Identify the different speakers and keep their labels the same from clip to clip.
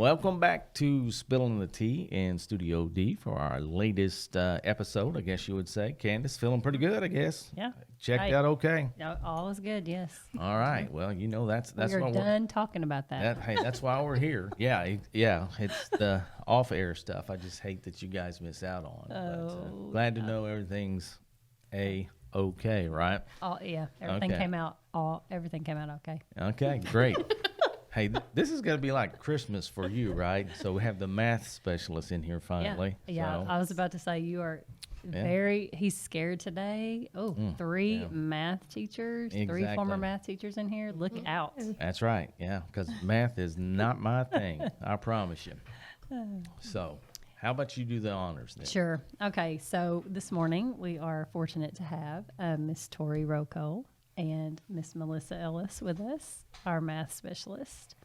Speaker 1: Welcome back to Spilling the Tea in Studio D for our latest episode, I guess you would say. Candace, feeling pretty good, I guess.
Speaker 2: Yeah.
Speaker 1: Checked out okay.
Speaker 2: All is good, yes.
Speaker 1: All right. Well, you know, that's
Speaker 2: We're
Speaker 1: why
Speaker 2: done talking about that.
Speaker 1: hey, that's why we're here. Yeah, it's the off-air stuff. I just hate that you guys miss out on. But, glad to know everything's okay, right?
Speaker 2: Everything came out. Everything came out okay.
Speaker 1: Okay, great. Hey, this is going to be like Christmas for you, right? So we have the math specialist in here finally.
Speaker 2: Yeah.
Speaker 1: So.
Speaker 2: I was about to say you are he's scared today. Oh, three math teachers,
Speaker 1: Exactly.
Speaker 2: 3 former math teachers in here. Look out.
Speaker 1: That's right. Yeah, because math is not my thing. I promise you. So how about you do the honors then?
Speaker 2: Sure. Okay. So this morning we are fortunate to have Miss Tori Rocole and Miss Melissa Ellis with us, our math specialist.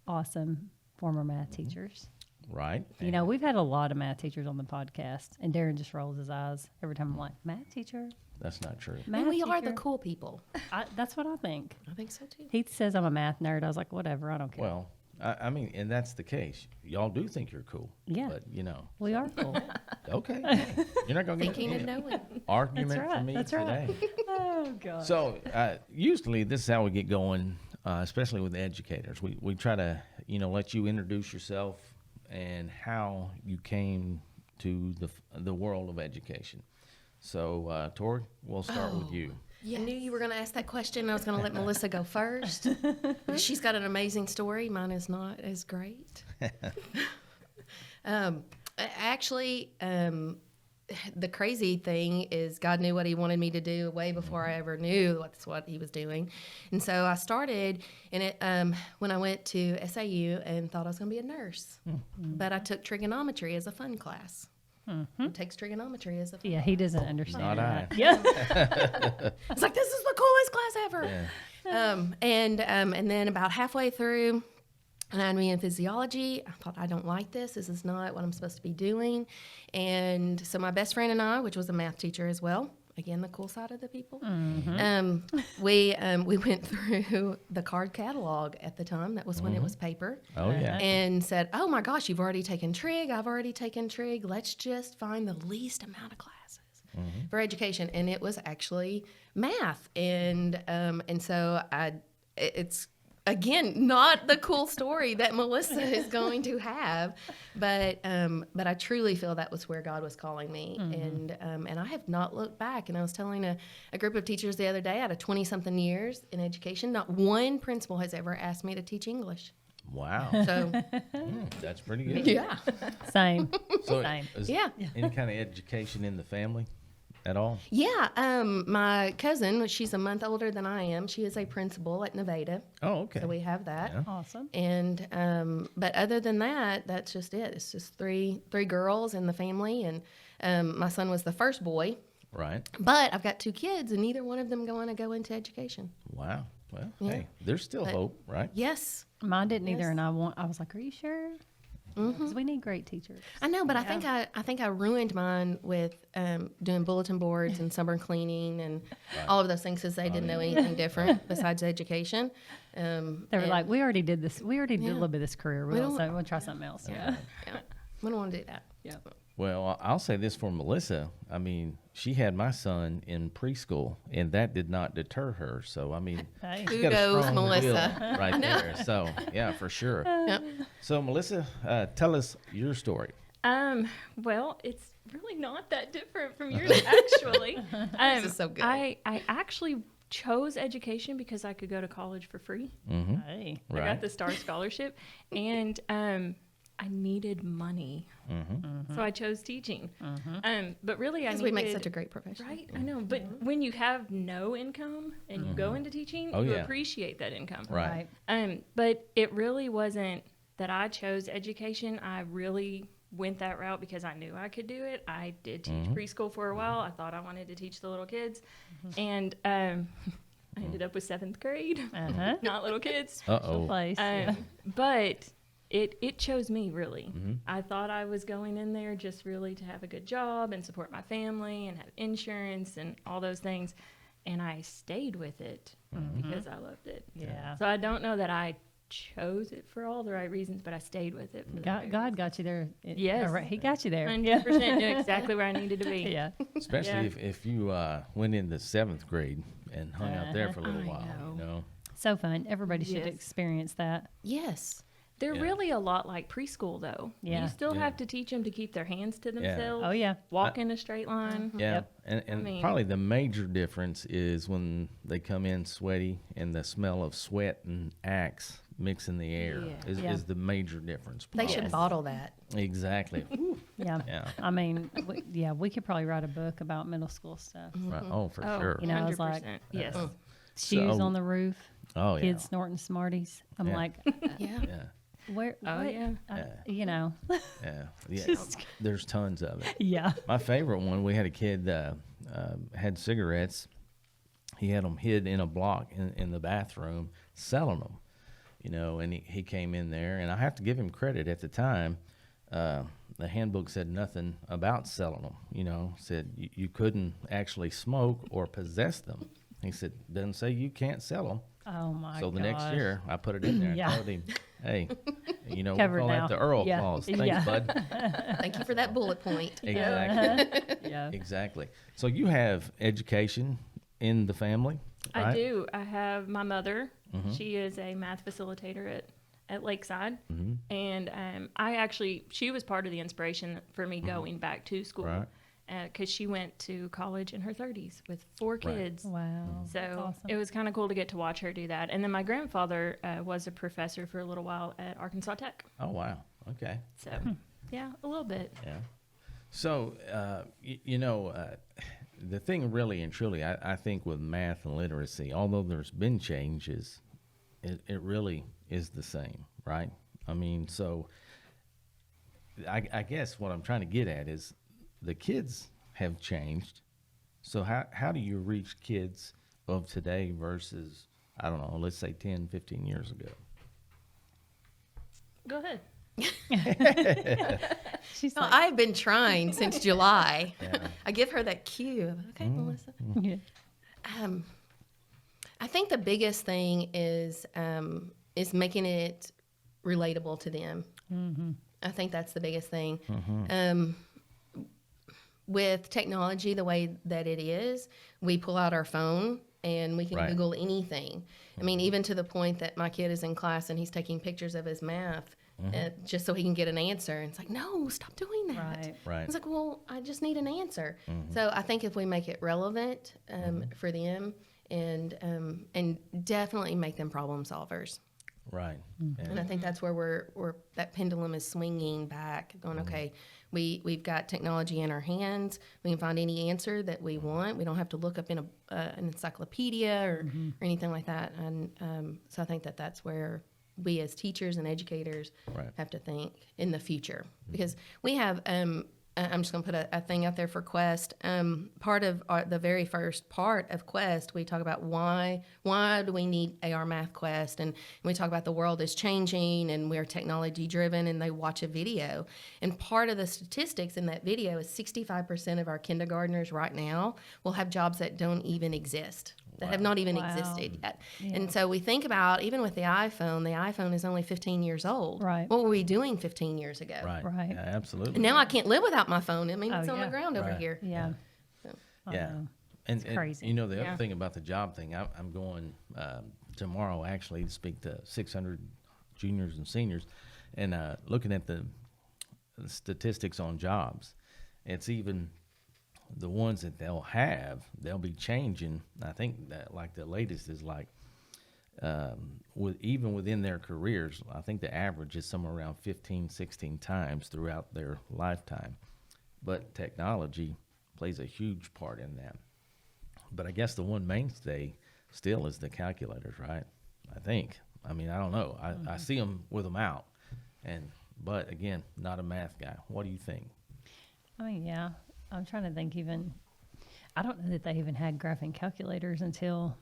Speaker 2: Awesome former math teachers.
Speaker 1: Right.
Speaker 2: You know, we've had a lot of math teachers on the podcast, and Darren just rolls his eyes every time I'm like, math teacher?
Speaker 1: That's not true.
Speaker 2: Math
Speaker 3: we
Speaker 2: teacher?
Speaker 3: are the cool people.
Speaker 2: That's what I think.
Speaker 3: I think so too.
Speaker 2: He says I'm a math nerd. I was like, whatever, I don't care.
Speaker 1: Well, I mean, and that's the case. Y'all do think you're cool.
Speaker 2: Yeah.
Speaker 1: But, you know.
Speaker 2: We are cool.
Speaker 1: Okay. You're not going to get
Speaker 3: Thinking and knowing.
Speaker 1: argument
Speaker 2: That's right,
Speaker 1: from me
Speaker 2: that's
Speaker 1: today.
Speaker 2: right. Oh, God.
Speaker 1: So usually this is how we get going, especially with the educators. We try to, let you introduce yourself and how you came to the world of education. So, Tori, we'll start with you.
Speaker 3: I knew you were going to ask that question. I was going to let Melissa go first. Because she's got an amazing story. Mine is not as great. Actually, the crazy thing is God knew what he wanted me to do way before I ever knew that's what he was doing. And so I started in it when I went to SAU and thought I was going to be a nurse. But I took trigonometry as a fun class. Who takes trigonometry as a fun
Speaker 2: Yeah, he doesn't understand
Speaker 1: Not I.
Speaker 2: that. Yeah.
Speaker 3: It's like, this is the coolest class ever.
Speaker 1: Yeah.
Speaker 3: And then about halfway through anatomy and physiology, I thought, I don't like this. This is not what I'm supposed to be doing. And so my best friend and I, which was a math teacher as well, again, the cool side of the people, we went through the card catalog at the time. That was when it was paper.
Speaker 1: Oh, yeah.
Speaker 3: And said, oh my gosh, you've already taken trig. I've already taken trig. Let's just find the least amount of classes for education. And it was actually math. And so it's, again, not the cool story that Melissa is going to have, but I truly feel that was where God was calling me, and I have not looked back. And I was telling a group of teachers the other day, out of 20-something years in education, not one principal has ever asked me to teach English.
Speaker 1: Wow.
Speaker 3: So
Speaker 1: That's pretty good.
Speaker 3: yeah,
Speaker 2: Same.
Speaker 1: So
Speaker 2: Same.
Speaker 1: is
Speaker 3: Yeah.
Speaker 1: any kind of education in the family at all?
Speaker 3: yeah. My cousin, she's a month older than I am. She is a principal at Nevada.
Speaker 1: Oh, okay.
Speaker 3: So we have that.
Speaker 1: Yeah.
Speaker 2: Awesome.
Speaker 3: And but other than that, that's just it. It's just three girls in the family, and my son was the first boy.
Speaker 1: Right.
Speaker 3: But I've got 2 kids, and neither one of them going to go into education.
Speaker 1: Wow. Well,
Speaker 3: Yeah.
Speaker 1: hey, there's still hope, right?
Speaker 3: Yes,
Speaker 2: Mine didn't either,
Speaker 3: Yes.
Speaker 2: and I was like, are you sure? Because we need great teachers.
Speaker 3: I know, but I think I ruined mine with doing bulletin boards and summer cleaning and all of those things because they didn't know anything different besides education.
Speaker 2: They were like, we already did this. We already did a little bit of this career.
Speaker 3: don't-
Speaker 2: We'll try something else. Yeah.
Speaker 3: yeah, we don't want to do that.
Speaker 2: Yeah.
Speaker 1: Well, I'll say this for Melissa. I mean, she had my son in preschool, and that did not deter her. So, I mean,
Speaker 2: Hey.
Speaker 1: she's got a
Speaker 3: Kudos,
Speaker 1: strong
Speaker 3: Melissa.
Speaker 1: will right there. So, yeah, for sure.
Speaker 3: Yep.
Speaker 1: So, Melissa, tell us your story.
Speaker 4: Well, it's really not that different from yours, actually.
Speaker 3: This is so good.
Speaker 4: I actually chose education because I could go to college for free.
Speaker 2: Hey.
Speaker 4: I got the STAR scholarship, and I needed money, so I chose teaching. But really, I
Speaker 3: Because
Speaker 4: needed,
Speaker 3: we make such a great profession.
Speaker 4: right. I know, but when you have no income and you go into teaching,
Speaker 1: Oh,
Speaker 4: you
Speaker 1: yeah.
Speaker 4: appreciate that income.
Speaker 1: Right.
Speaker 4: But it really wasn't that I chose education. I really went that route because I knew I could do it. I did teach preschool for a while. I thought I wanted to teach the little kids, and I ended up with 7th grade, not little kids.
Speaker 1: Uh-oh.
Speaker 2: Place.
Speaker 4: But it chose me, really. I thought I was going in there just really to have a good job and support my family and have insurance and all those things. And I stayed with it because I loved it.
Speaker 2: Yeah.
Speaker 4: So I don't know that I chose it for all the right reasons, but I stayed with it. For the very
Speaker 2: God got you there.
Speaker 4: Yes.
Speaker 2: All right, he got you there.
Speaker 4: 100% knew exactly where I needed to be.
Speaker 2: Yeah.
Speaker 1: Especially
Speaker 4: Yeah.
Speaker 1: if you went into 7th grade and hung out there for a little
Speaker 4: I
Speaker 1: while,
Speaker 4: know.
Speaker 1: you know.
Speaker 2: So fun. Everybody should
Speaker 4: Yes.
Speaker 2: experience that.
Speaker 3: Yes.
Speaker 4: They're
Speaker 1: Yeah.
Speaker 4: really a lot like preschool, though.
Speaker 2: Yeah.
Speaker 4: You still
Speaker 1: Yeah.
Speaker 4: have to teach them to keep their hands to themselves.
Speaker 2: Oh, yeah.
Speaker 4: Walk in a straight line.
Speaker 1: Yeah,
Speaker 2: Yep.
Speaker 1: and
Speaker 4: mean-
Speaker 1: probably the major difference is when they come in sweaty and the smell of sweat and axe mix in the air
Speaker 3: Yeah.
Speaker 1: is,
Speaker 2: Yeah.
Speaker 1: is the major difference.
Speaker 3: They should
Speaker 2: Yes.
Speaker 3: bottle that.
Speaker 1: Exactly.
Speaker 2: Yeah.
Speaker 1: Yeah.
Speaker 2: I mean, we could probably write a book about middle school stuff.
Speaker 1: Right. Oh, for
Speaker 4: Oh,
Speaker 1: sure.
Speaker 2: You know, I was like,
Speaker 4: 100%. Yes.
Speaker 2: Shoes
Speaker 1: So-
Speaker 2: on the roof,
Speaker 1: Oh, yeah.
Speaker 2: kids snorting Smarties. I'm
Speaker 1: Yeah.
Speaker 2: like,
Speaker 3: Yeah.
Speaker 1: Yeah.
Speaker 2: where?
Speaker 4: Oh,
Speaker 2: what?
Speaker 4: yeah.
Speaker 2: You know,
Speaker 1: Yeah. Yeah.
Speaker 2: Just-
Speaker 1: There's tons of it.
Speaker 2: yeah.
Speaker 1: My favorite one, we had a kid had cigarettes. He had them hid in a block in the bathroom, selling them, you know, and he came in there, and I have to give him credit at the time. The handbook said nothing about selling them, you know, said you couldn't actually smoke or possess them. He said, doesn't say you can't sell them.
Speaker 2: Oh my
Speaker 1: So the
Speaker 2: gosh.
Speaker 1: next year, I put it in there and
Speaker 2: Yeah.
Speaker 1: told him, hey, you know,
Speaker 2: Covered
Speaker 1: we call
Speaker 2: now.
Speaker 1: that the Earl
Speaker 2: Yeah.
Speaker 1: clause. Thanks,
Speaker 2: Yeah.
Speaker 1: bud.
Speaker 3: Thank you for that bullet point.
Speaker 1: Exactly.
Speaker 2: Yeah.
Speaker 1: Exactly. So you have education in the family,
Speaker 4: I
Speaker 1: right?
Speaker 4: do. I have my mother.
Speaker 1: Mm-hmm.
Speaker 4: She is a math facilitator at Lakeside. And she was part of the inspiration for me going back to school.
Speaker 1: Right.
Speaker 4: Because she went to college in her 30s with 4 kids.
Speaker 2: Wow.
Speaker 4: So
Speaker 2: That's awesome.
Speaker 4: it was kind of cool to get to watch her do that. And then my grandfather was a professor for a little while at Arkansas Tech.
Speaker 1: Oh, wow. Okay.
Speaker 4: So, yeah, a little bit.
Speaker 1: Yeah. So, the thing really and truly, I think with math and literacy, although there's been changes, it really is the same, right? I mean, so I guess what I'm trying to get at is the kids have changed. So how do you reach kids of today versus, I don't know, let's say 10, 15 years ago?
Speaker 4: Go ahead.
Speaker 2: She's
Speaker 3: Well,
Speaker 2: like,
Speaker 3: I've been trying since July.
Speaker 1: Yeah.
Speaker 3: I give her that cue. Okay, Melissa.
Speaker 2: yeah.
Speaker 3: I think the biggest thing is making it relatable to them. I think that's the biggest thing. With technology the way that it is, we pull out our phone and we can
Speaker 1: Right.
Speaker 3: Google anything. I mean, even to the point that my kid is in class and he's taking pictures of his math just so he can get an answer. And it's like, no, stop doing that.
Speaker 2: Right.
Speaker 1: Right.
Speaker 3: It's like, well, I just need an answer. So I think if we make it relevant for them and definitely make them problem solvers.
Speaker 1: Right.
Speaker 3: And I think that's where we're that pendulum is swinging back, going, okay, we've got technology in our hands. We can find any answer that we want. We don't have to look up in an encyclopedia or anything like that. And so I think that's where we as teachers and educators
Speaker 1: Right.
Speaker 3: have to think in the future. Because we have, I'm just going to put a thing out there for Quest. Part of the very first part of Quest, we talk about why do we need AR Math Quest, and we talk about the world is changing and we're technology driven, and they watch a video. And part of the statistics in that video is 65% of our kindergartners right now will have jobs that don't even exist. That have not even
Speaker 2: Wow.
Speaker 3: existed yet. And so we think about, even with the iPhone is only 15 years old.
Speaker 2: Right.
Speaker 3: What were we doing 15 years ago?
Speaker 1: Right.
Speaker 2: Right.
Speaker 1: Yeah, absolutely.
Speaker 3: And now I can't live without my phone. I mean,
Speaker 2: Oh,
Speaker 3: it's on the
Speaker 2: yeah.
Speaker 3: ground over
Speaker 1: Right.
Speaker 3: here.
Speaker 2: Yeah. I
Speaker 1: Yeah.
Speaker 2: know.
Speaker 1: And
Speaker 2: crazy.
Speaker 1: you know, the
Speaker 4: Yeah.
Speaker 1: other thing about the job thing, I'm going tomorrow actually to speak to 600 juniors and seniors, and looking at the statistics on jobs. It's even the ones that they'll be changing. I think that like the latest is like even within their careers, I think the average is somewhere around 15, 16 times throughout their lifetime. But technology plays a huge part in that. But I guess the one mainstay still is the calculators, right? I think. I mean, I don't know. I see them with them out, but again, not a math guy. What do you think?
Speaker 2: I mean, yeah. I'm trying to think I don't know that they even had graphing calculators until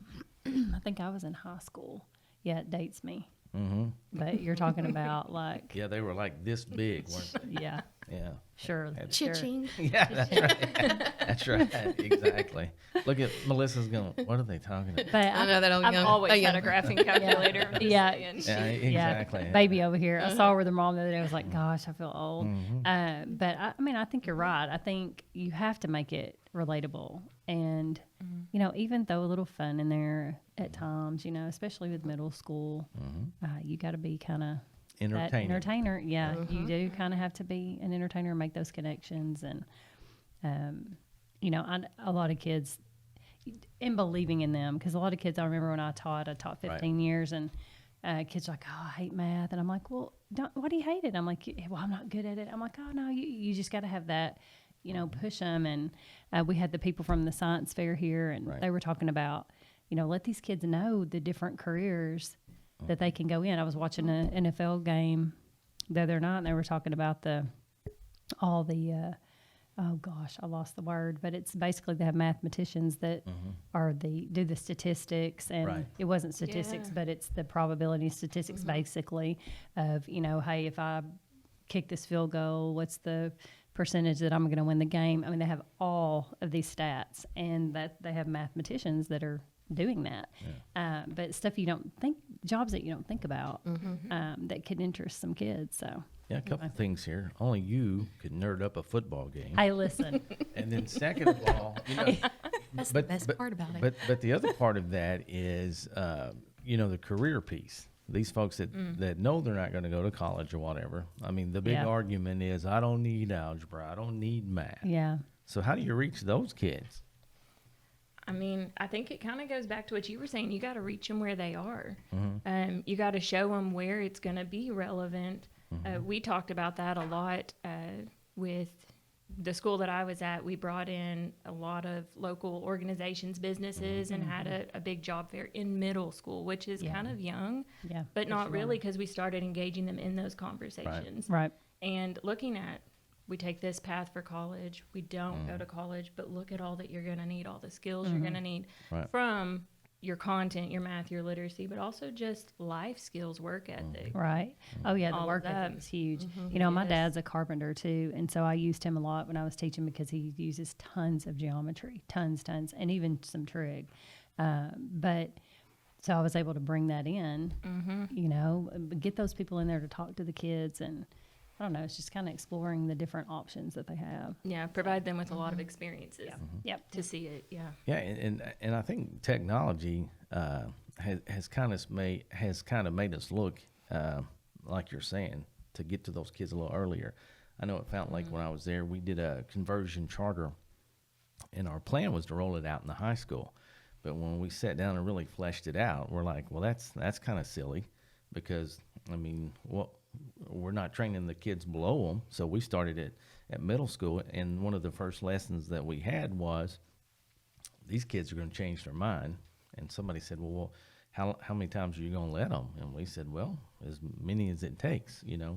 Speaker 2: I think I was in high school. Yeah, it dates me.
Speaker 1: Mm-hmm.
Speaker 2: But you're talking about like,
Speaker 1: Yeah, they were like this big, weren't they?
Speaker 2: yeah.
Speaker 1: Yeah.
Speaker 2: Sure.
Speaker 3: Cha-ching.
Speaker 1: Yeah, that's right. That's right. Exactly. Look at Melissa's going, what are they talking about?
Speaker 2: But
Speaker 3: I know that'll
Speaker 4: I've
Speaker 3: go.
Speaker 4: always
Speaker 3: oh, yeah.
Speaker 4: had a graphing calculator. I'm just
Speaker 2: Yeah.
Speaker 4: saying.
Speaker 1: Yeah,
Speaker 2: Yeah,
Speaker 1: exactly.
Speaker 2: baby over here. I saw her with her mom the other day. I was like, gosh, I feel old.
Speaker 1: Mm-hmm.
Speaker 2: But I mean, I think you're right. I think you have to make it relatable and, you know, even throw a little fun in there at times, you know, especially with middle school. You got to be kind of that
Speaker 1: Entertaining.
Speaker 2: entertainer. Yeah, you do kind of have to be an entertainer and make those connections. And, you know, a lot of kids, in believing in them, because a lot of kids, I remember when I taught 15 years, and kids are like, oh, I hate math. And I'm like, well, why do you hate it? I'm like, well, I'm not good at it. I'm like, oh, no, you just got to have that, you know, push them. And we had the people from the science fair here, and they were talking about, you know, let these kids know the different careers that they can go in. I was watching an NFL game the other night, and they were talking about all the oh gosh, I lost the word, but it's basically they have mathematicians that do the statistics, and it wasn't statistics, but it's the probability statistics basically of, you know, hey, if I kick this field goal, what's the percentage that I'm going to win the game? I mean, they have all of these stats, and that they have mathematicians that are doing that. But stuff you don't think, jobs that you don't think about, that could interest some kids. So
Speaker 1: Yeah, a couple things here. Only you could nerd up a football game.
Speaker 2: hey, listen,
Speaker 1: And then second of all, you know,
Speaker 3: That's the best part about it.
Speaker 1: but the other part of that is, you know, the career piece. These folks that know they're not going to go to college or whatever. I mean, the big argument is, I don't need algebra. I don't need math.
Speaker 2: yeah,
Speaker 1: So how do you reach those kids?
Speaker 4: I mean, I think it kind of goes back to what you were saying. You got to reach them where they are. You got to show them where it's going to be relevant. We talked about that a lot with the school that I was at. We brought in a lot of local organizations, businesses, and had a big job fair in middle school, which is kind of young, but not really, because we started engaging them in those conversations.
Speaker 2: right.
Speaker 4: And looking at, we take this path for college, we don't go to college, but look at all that you're going to need, all the skills you're going to need from your content, your math, your literacy, but also just life skills, work ethic.
Speaker 2: Right. Oh yeah, the
Speaker 4: All
Speaker 2: work
Speaker 4: of that.
Speaker 2: ethic is huge. You know, my dad's a carpenter too, and so I used him a lot when I was teaching, because he uses tons of geometry, tons, and even some trig. But so I was able to bring that in. You know, get those people in there to talk to the kids, and I don't know, it's just kind of exploring the different options that they have.
Speaker 4: Yeah, provide them with a lot of experiences
Speaker 2: Yep.
Speaker 4: to see it. Yeah.
Speaker 1: Yeah, and I think technology has kind of made us look like you're saying, to get to those kids a little earlier. I know it felt like when I was there, we did a conversion charter, and our plan was to roll it out in the high school. But when we sat down and really fleshed it out, we're like, well, that's kind of silly, because I mean, we're not training the kids below them. So we started it at middle school, and one of the first lessons that we had was, these kids are going to change their mind. And somebody said, well, how many times are you going to let them? And we said, well, as many as it takes, you know.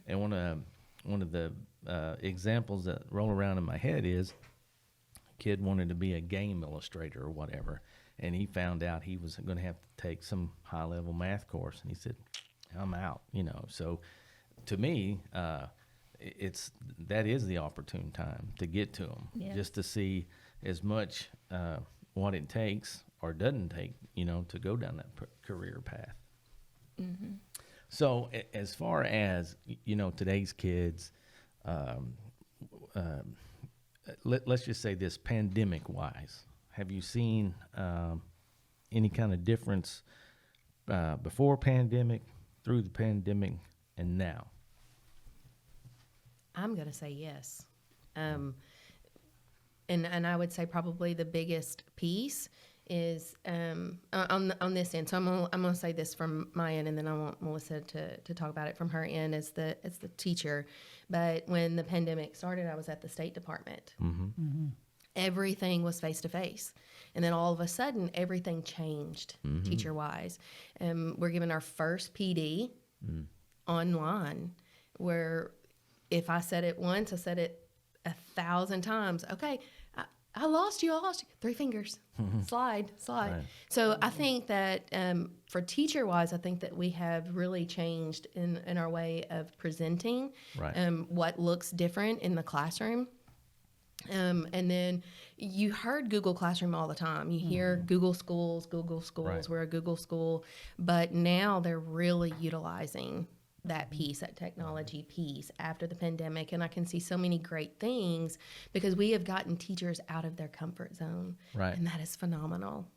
Speaker 1: And one of the examples that roll around in my head is, a kid wanted to be a game illustrator or whatever, and he found out he was going to have to take some high-level math course, and he said, I'm out, you know. So to me, that is the opportune time to get to them, just to see as much what it takes or doesn't take, you know, to go down that career path. So as far as, you know, today's kids, let's just say this, pandemic-wise, have you seen any kind of difference before pandemic, through the pandemic, and now?
Speaker 3: I'm going to say yes. And I would say probably the biggest piece is on this end. So I'm gonna say this from my end, and then I want Melissa to talk about it from her end as the teacher. But when the pandemic started, I was at the State Department. Everything was face to face, and then all of a sudden, everything changed teacher wise. We're given our first PD online, where if I said it once, I said it 1,000 times. Okay, I lost you. 3 fingers. Slide.
Speaker 1: Right.
Speaker 3: So I think that for teacher wise, I think that we have really changed in our way of presenting
Speaker 1: Right.
Speaker 3: what looks different in the classroom. And then you heard Google Classroom all the time. You hear Google Schools,
Speaker 1: Right.
Speaker 3: we're a Google school. But now they're really utilizing that piece, that technology piece after the pandemic. And I can see so many great things because we have gotten teachers out of their comfort zone.
Speaker 1: Right.
Speaker 3: And that is phenomenal.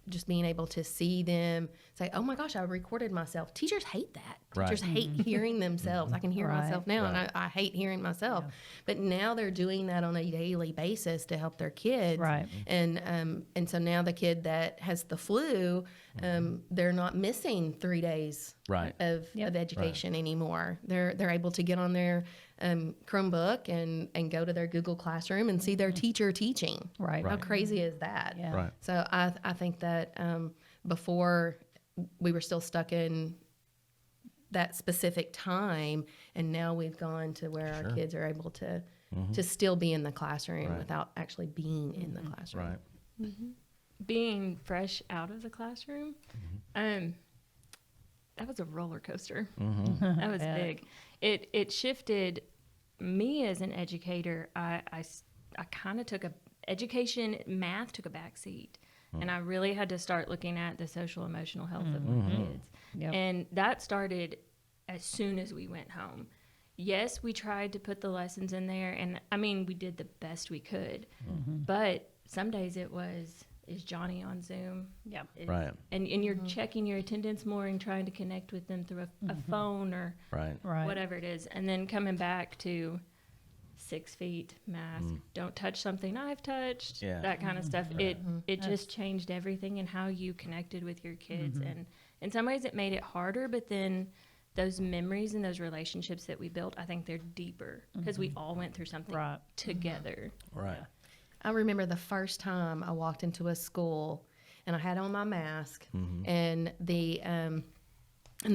Speaker 3: Just being able to see them say, oh my gosh, I recorded myself. Teachers hate that.
Speaker 1: Right.
Speaker 3: Teachers hate hearing themselves. I can hear
Speaker 2: Right.
Speaker 3: myself now,
Speaker 1: Right.
Speaker 3: and I hate hearing myself. But now they're doing that on a daily basis to help their kids.
Speaker 2: Right.
Speaker 3: And so now the kid that has the flu, they're not missing 3 days
Speaker 1: Right.
Speaker 3: of education anymore. They're able to get on their Chromebook and go to their Google Classroom and see their teacher teaching.
Speaker 2: Right.
Speaker 3: How crazy is that?
Speaker 2: Yeah.
Speaker 1: Right.
Speaker 3: So I think that before we were still stuck in that specific time, and now we've gone to where our kids are able to still be in the classroom
Speaker 1: Right.
Speaker 3: without actually being in the classroom.
Speaker 1: Right.
Speaker 4: Being fresh out of the classroom, that was a roller coaster. That was
Speaker 2: Yeah.
Speaker 4: big. It shifted me as an educator. I kind of took math took a back seat. And I really had to start looking at the social emotional health of my kids.
Speaker 2: Yep.
Speaker 4: And that started as soon as we went home. Yes, we tried to put the lessons in there, and I mean, we did the best we could. But some days it was, is Johnny on Zoom?
Speaker 2: Yeah.
Speaker 1: Right.
Speaker 4: And you're checking your attendance more and trying to connect with them through a phone or
Speaker 1: Right.
Speaker 2: Right.
Speaker 4: whatever it is. And then coming back to 6 feet, mask, don't touch something I've touched,
Speaker 1: Yeah.
Speaker 4: that kind of stuff. It just changed everything and how you connected with your kids. And in some ways it made it harder, but then those memories and those relationships that we built, I think they're deeper because we all went through something
Speaker 2: Right.
Speaker 4: together.
Speaker 1: Right.
Speaker 3: I remember the first time I walked into a school and I had on my mask, and the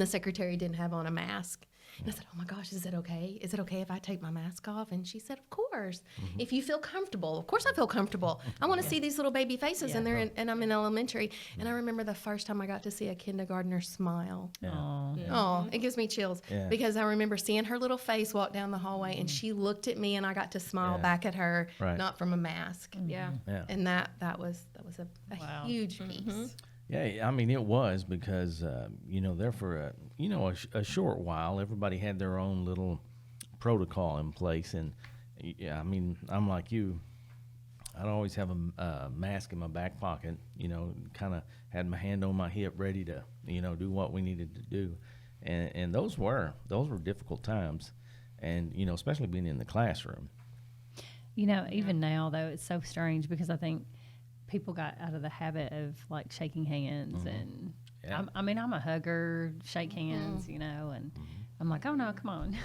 Speaker 3: secretary didn't have on a mask. And I said, oh my gosh, is it okay? Is it okay if I take my mask off? And she said, of course. If you feel comfortable. Of course I feel comfortable. I want to see these little baby faces in there, and I'm in elementary. And I remember the first time I got to see a kindergartner smile.
Speaker 2: Aw.
Speaker 3: Oh, it gives me chills
Speaker 1: Yeah.
Speaker 3: because I remember seeing her little face walk down the hallway, and she looked at me, and I got to smile
Speaker 1: Yeah.
Speaker 3: back at her,
Speaker 1: Right.
Speaker 3: not from a mask.
Speaker 4: Yeah.
Speaker 1: Yeah.
Speaker 3: And that was a
Speaker 2: Wow.
Speaker 3: huge piece.
Speaker 1: Yeah, I mean, it was because, there for a short while, everybody had their own little protocol in place. And, yeah, I mean, I'm like you. I'd always have a mask in my back pocket, kind of had my hand on my hip ready to, do what we needed to do. And those were difficult times. And, especially being in the classroom.
Speaker 2: Even now though, it's so strange because I think people got out of the habit of like shaking hands and
Speaker 1: Yeah.
Speaker 2: I'm a hugger, shake hands, and I'm like, oh no, come on.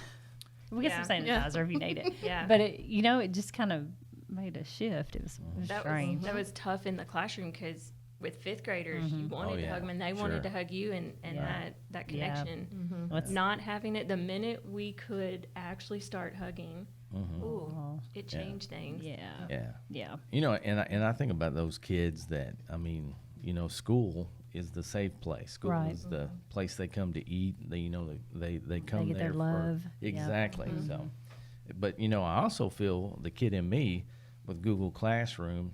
Speaker 2: We get some sanitizer if you need it.
Speaker 4: Yeah.
Speaker 2: But it just kind of made a shift. It was strange.
Speaker 4: That was tough in the classroom because with fifth graders, you wanted to hug them and they wanted to hug you, and
Speaker 2: Yeah.
Speaker 4: that
Speaker 2: Yeah.
Speaker 4: connection.
Speaker 2: What's-
Speaker 4: Not having it, the minute we could actually start hugging, ooh, it changed things.
Speaker 2: Yeah.
Speaker 1: Yeah.
Speaker 2: Yeah.
Speaker 1: And I think about those kids that, I mean, school is the safe place. School
Speaker 2: Right.
Speaker 1: is the place they come to eat. They come
Speaker 2: get
Speaker 1: there
Speaker 2: their love.
Speaker 1: for
Speaker 2: Yeah.
Speaker 1: exactly. So, but I also feel the kid in me with Google Classroom.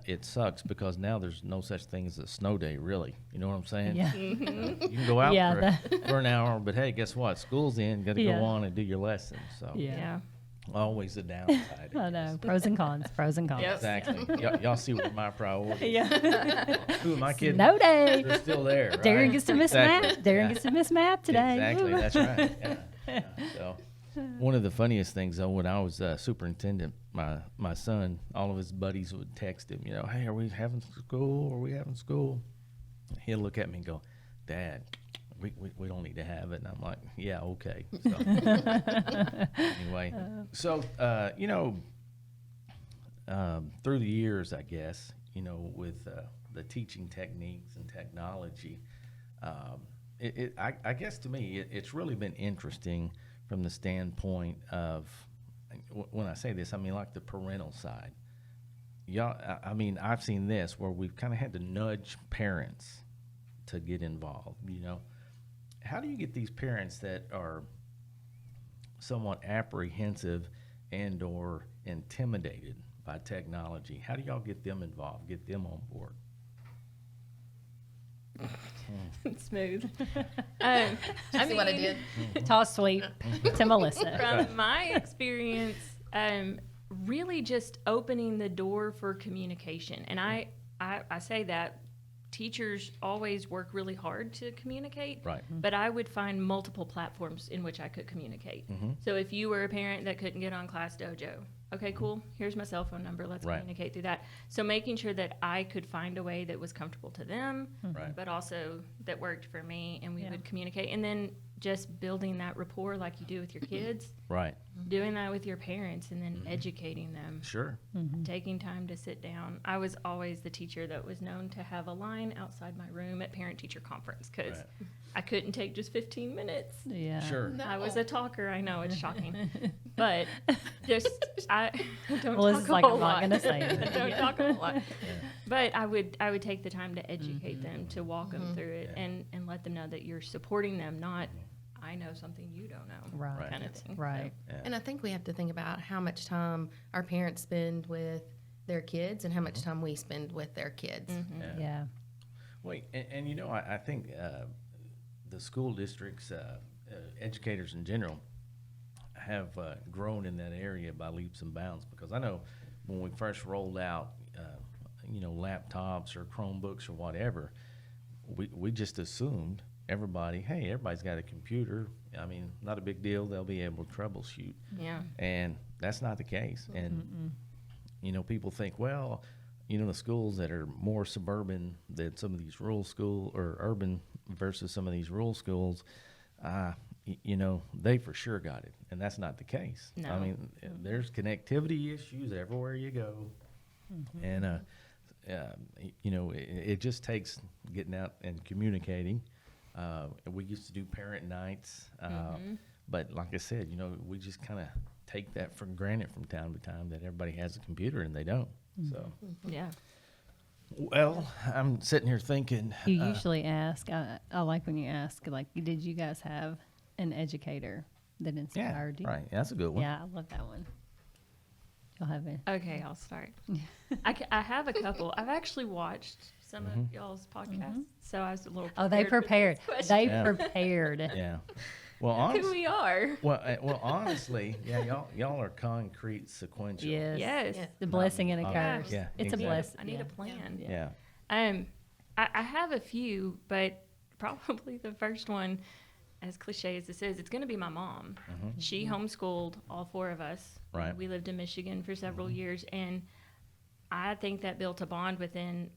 Speaker 1: It sucks because now there's no such thing as a snow day, really. You know what I'm saying?
Speaker 2: Yeah.
Speaker 1: You can go out
Speaker 2: Yeah,
Speaker 1: for an hour, but hey, guess what? School's in. Got to
Speaker 2: Yeah.
Speaker 1: go on and do your lessons. So
Speaker 2: Yeah.
Speaker 1: always a downside.
Speaker 2: I know. Pros and cons. Pros and cons.
Speaker 4: Yep.
Speaker 1: Exactly. Y'all see what my priority.
Speaker 2: Yeah.
Speaker 1: Who my kids?
Speaker 2: No day.
Speaker 1: They're still there. Right?
Speaker 2: Darren gets to miss
Speaker 1: Exactly.
Speaker 2: math. Darren
Speaker 1: Yeah.
Speaker 2: gets to miss math today.
Speaker 1: Exactly.
Speaker 2: Woo.
Speaker 1: That's right. Yeah. So, one of the funniest things though, when I was superintendent, my son, all of his buddies would text him, hey, are we having school? Are we having school? He'll look at me and go, Dad, we don't need to have it. And I'm like, yeah, okay. So, anyway, so through the years, I guess, with the teaching techniques and technology, I guess to me, it's really been interesting from the standpoint of, when I say this, I mean like the parental side. y'all, I mean, I've seen this where we've kind of had to nudge parents to get involved. How do you get these parents that are somewhat apprehensive and or intimidated by technology? How do y'all get them involved, get them on board?
Speaker 4: Smooth.
Speaker 3: See what I did?
Speaker 2: Toss sweep to Melissa.
Speaker 4: From my experience, really just opening the door for communication. And I say that teachers always work really hard to communicate,
Speaker 1: Right.
Speaker 4: but I would find multiple platforms in which I could communicate. So if you were a parent that couldn't get on Class Dojo, okay, cool, here's my cell phone number, let's
Speaker 1: Right.
Speaker 4: communicate through that. So making sure that I could find a way that was comfortable to them,
Speaker 1: Right.
Speaker 4: but also that worked for me, and we
Speaker 2: Yeah.
Speaker 4: would communicate. And then just building that rapport like you do with your kids,
Speaker 1: Right.
Speaker 4: doing that with your parents, and then educating them,
Speaker 1: Sure.
Speaker 4: taking time to sit down. I was always the teacher that was known to have a line outside my room at parent-teacher conference because
Speaker 1: Right.
Speaker 4: I couldn't take just 15 minutes.
Speaker 2: Yeah.
Speaker 1: Sure.
Speaker 4: I was a talker. I know it's shocking, but just I don't
Speaker 2: Melissa's
Speaker 4: talk a
Speaker 2: like,
Speaker 4: whole
Speaker 2: I'm not
Speaker 4: lot.
Speaker 2: gonna say
Speaker 4: I
Speaker 2: it.
Speaker 4: don't
Speaker 2: Yeah.
Speaker 4: talk a whole lot. But I would take the time to educate them, to walk them through it,
Speaker 1: Yeah.
Speaker 4: and let them know that you're supporting them, not I know something you don't know,
Speaker 2: Right.
Speaker 4: kind of thing.
Speaker 2: Right.
Speaker 1: Yeah.
Speaker 3: And I think we have to think about how much time our parents spend with their kids and how much time we spend with their kids.
Speaker 1: Yeah.
Speaker 2: Yeah.
Speaker 1: Wait, and I think the school districts, educators in general, have grown in that area by leaps and bounds, because I know when we first rolled out, laptops or Chromebooks or whatever, we just assumed everybody's got a computer. I mean, not a big deal. They'll be able to troubleshoot.
Speaker 4: Yeah.
Speaker 1: And that's not the case. And, people think, well, the schools that are more suburban than some of these rural school or urban versus some of these rural schools, they for sure got it. And that's not the case.
Speaker 4: No.
Speaker 1: I mean, there's connectivity issues everywhere you go. And, it just takes getting out and communicating. We used to do parent nights, but like I said, we just kind of take that for granted from time to time that everybody has a computer and they don't. So,
Speaker 4: Yeah.
Speaker 1: well, I'm sitting here thinking.
Speaker 2: You usually ask, I like when you ask, like, did you guys have an educator that
Speaker 1: Yeah,
Speaker 2: inspired you?
Speaker 1: right. That's a good one.
Speaker 2: Yeah, I love that one. You'll have it.
Speaker 4: Okay, I'll start. I have a couple. I've actually watched some of y'all's podcasts, so I was a little.
Speaker 2: Oh, they prepared.
Speaker 4: for this
Speaker 2: They
Speaker 4: question.
Speaker 1: Yeah.
Speaker 2: prepared.
Speaker 1: Yeah. Well,
Speaker 4: Who
Speaker 1: honestly,
Speaker 4: we are.
Speaker 1: honestly, yeah, y'all are concrete, sequential.
Speaker 2: Yes.
Speaker 4: Yes.
Speaker 3: Yeah.
Speaker 2: The blessing and a
Speaker 1: Yeah.
Speaker 2: curse.
Speaker 1: Yeah,
Speaker 2: It's
Speaker 1: exactly.
Speaker 2: a blessing.
Speaker 4: I need a plan.
Speaker 1: Yeah.
Speaker 4: I have a few, but probably the first one, as cliche as this is, it's going to be my mom. She homeschooled all four of us.
Speaker 1: Right.
Speaker 4: We lived in Michigan for several years, and I think that built a bond within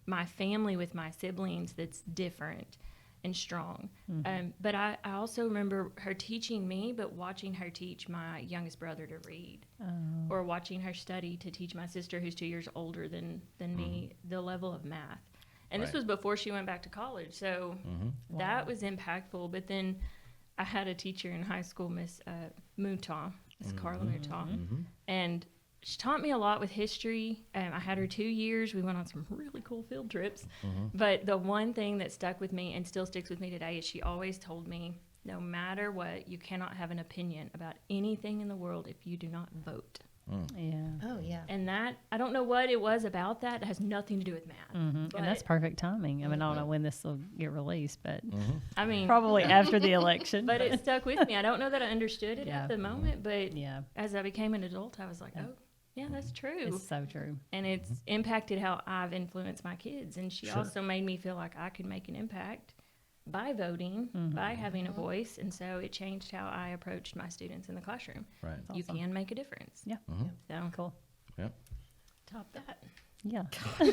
Speaker 4: my family with my siblings that's different and strong. But I also remember her teaching me, but watching her teach my youngest brother to read, or watching her study to teach my sister, who's 2 years older than me, the level of math. And this
Speaker 1: Right.
Speaker 4: was before she went back to college, so that was impactful. But then I had a teacher in high school, Miss Mouton, Miss Carla Mouton, and she taught me a lot with history. I had her 2 years. We went on some really cool field trips. But the one thing that stuck with me and still sticks with me today is she always told me, no matter what, you cannot have an opinion about anything in the world if you do not vote.
Speaker 2: Yeah.
Speaker 3: Oh, yeah.
Speaker 4: And that, I don't know what it was about that. It has nothing to do with math.
Speaker 2: And that's
Speaker 4: But,
Speaker 2: perfect timing. I mean, I don't know when this will get released, but
Speaker 4: I mean,
Speaker 2: probably after the election.
Speaker 4: but it stuck with me. I don't know that I understood it
Speaker 2: Yeah.
Speaker 4: at the moment, but
Speaker 2: yeah,
Speaker 4: as I became an adult, I was like, oh, yeah, that's true.
Speaker 2: it's so true.
Speaker 4: And it's impacted how I've influenced my kids. And she
Speaker 1: Sure.
Speaker 4: also made me feel like I could make an impact by voting, by having a voice. And so it changed how I approached my students in the classroom.
Speaker 1: Right.
Speaker 4: You
Speaker 2: awesome.
Speaker 4: can make a difference.
Speaker 2: Yeah.
Speaker 4: So
Speaker 2: Cool.
Speaker 1: Yep.
Speaker 4: top that.
Speaker 2: Yeah.